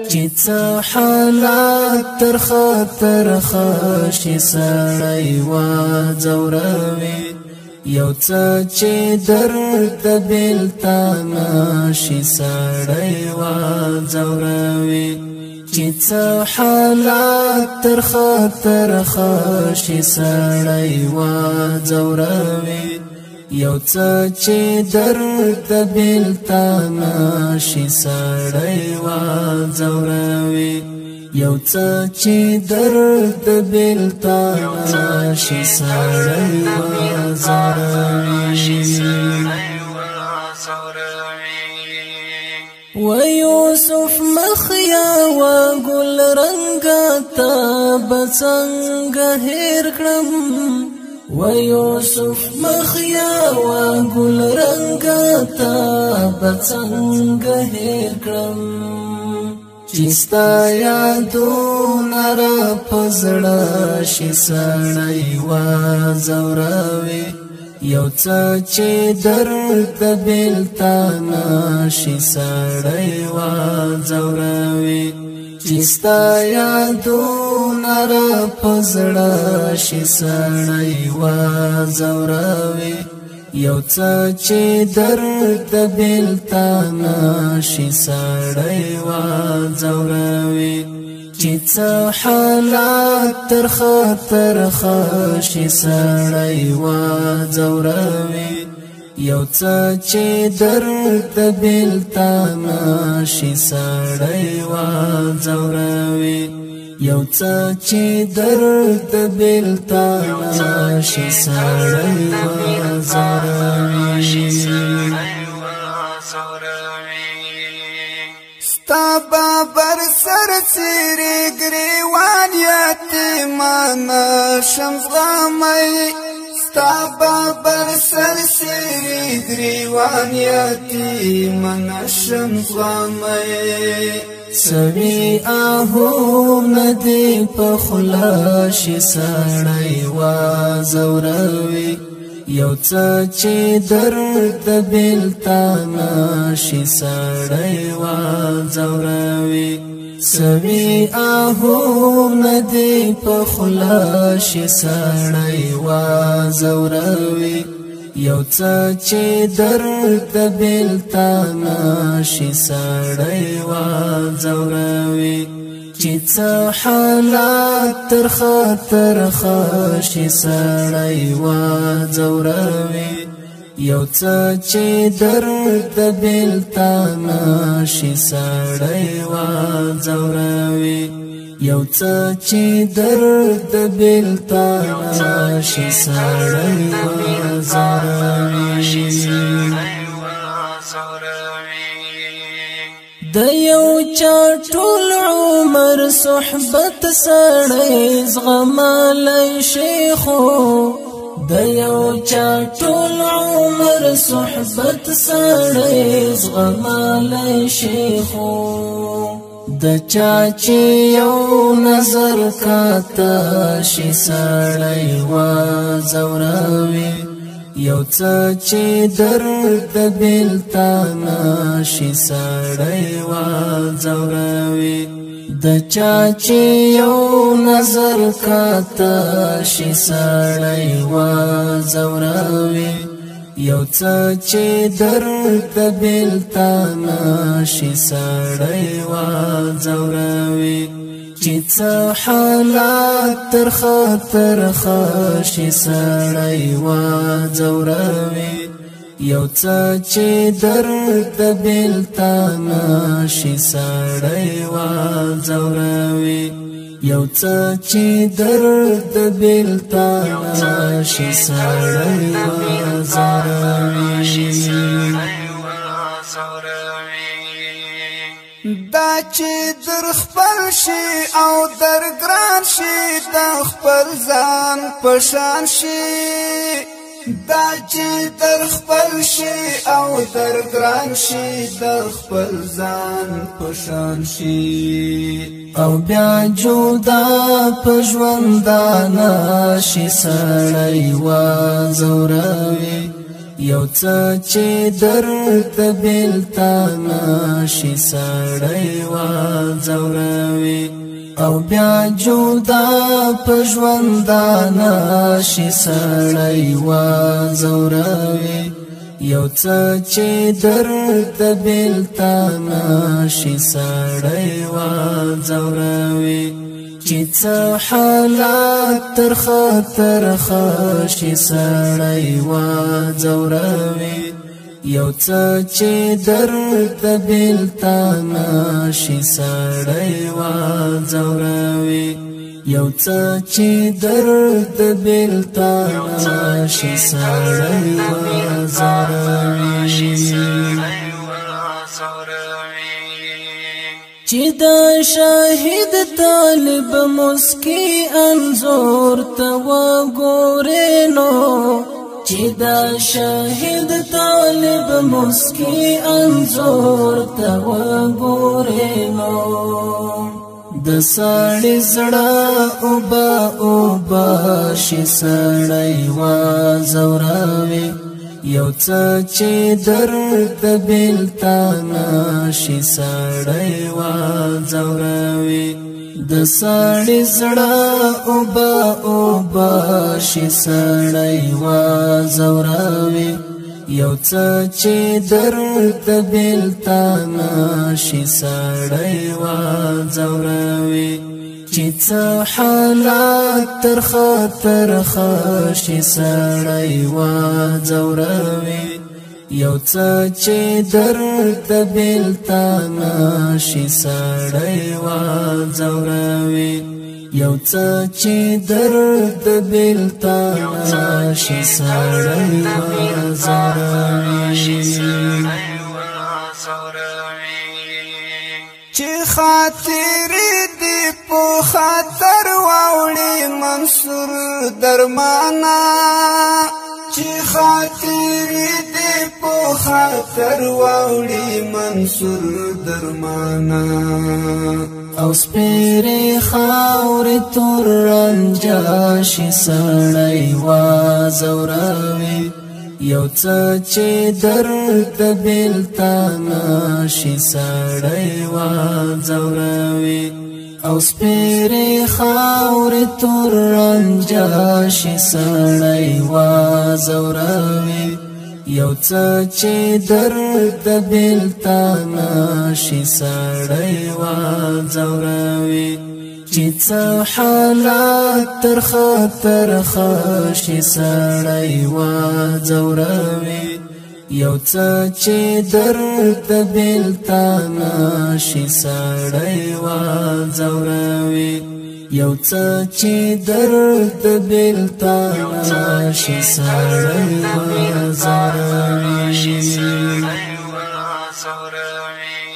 چې څه حالات تر خطر خشي سړی وځوروي یو څه چې درد بېلتان شي سړی وځوروي چې څه حالات تر خطر خشي سړی وځوروي یو څه چې درد بېلتان شي سړی وځوروي یو څه چې درد بېلتان شي سړی وځوروي و یوسف مخیا و ګل رنګا ته به څنګه هېر کړم و یوسف مخیا و ګل رنګا ته به څنګه هېر کړم چې ستا یادونه را په زړه شي سړی وځوروي یو څه چې درد بېلتان شي سړی وځوروي چې ستا یادونه را په زړه شي سړی وځوروي یو څه چې درد بېلتان شي سړی وځوروي چې څه حالات تر خطر خشي سړی وځوروي یو څه چې درد بېلتان شي سړی وځوروي یو څه چې درد بېلتان شي سړی وځوروي ستا بابر سر څیرې ګریوان یتیمان شم زغمی ستا بابر سر څیرې ګریوان یتیمان شم زغمی سوي آهو ندی په خلا شي سړی وځوروي یو څه چې درد بېلتان شي سړی وځوروي سوي آهو ندی په خلا شي سړی وځوروي یو څه چې درد بېلتان شي سړی وځوروي چې څه حالات تر خطر خشي سړی وځوروي یو څه چې درد بېلتان شي سړی وځوروي یو څه چې درد بېلتان شي سړی وځوروي د یو چا ټول عمر صحبت سړی زغملی شي خو د یو چا ټول عمر صحبت سړی زغملی شي خو د چا چې یو نظر کاته شي سړی وځوروي یو څه چې درد بېلتان شي سړی وځوروي د چا چې یو نظر کاته شي سړی وځوروي یو څه چې درد بېلتان شي سړی وځوروي چې څه حالات تر خطر خشي سړی وځوروي یو څه چې درد بېلتان شي سړی وځوروي یو څه چې درد بېلتان شي سړی وځوروي دا چې در خپل شي او در ګران شي د خپل ځان پشان شي دا چې در خپل شي او در ګران شي د خپل ځان پشان شي او بیا جدا په ژوندانه شي سړی وځوروي یو څه چې درد بېلتان شي سړی وځوروي او بیا جدا په ژوندان شي سړی وځوروي یو څه چې درد بېلتان شي سړی وځوروي چې څه حالات تر خطر شي سړی وځوروي یو څه چې درد بېلتان شي سړی وځوروي یو څه چې درد بېلتان شي سړی وځوروي چې د شاهد طالب مسکی انظور ته وګورې نو چې د شاهد طالب مسکی انظور ته وګورې نو د سړی زړه اوبه شي سړی وځوروي یو څه چې درد بېلتان شي سړی وځوروي د سړی زړه اوبه شي سړی وځوروي یو څه چې درد بېلتان شي سړی وځوروي چې څه حالات تر خطر شي سړی وځوروي یو څه چې درد بېلتان شي سړی وځوروي یو څه چې درد بېلتان شي سړی وځوروي چې خاطر دې په خاطر واوړي منصور درمانا چې خاطر دې په خاطر واوړي منصور درمانا او سپېرې خاورې تور رنجه شي سړی وځوروي یو څه چې درد بېلتان شي سړی وځوروي او سپېرې خاورې تور رنجه شي سړی وځوروي یو څه چې درد بېلتان شي سړی وځوروي چې څه حالات تر خطر شي سړی وځوروي یو څه چې درد بېلتان شي سړی وځوروي یو څه چې درد بېلتان شي سړی وځوروي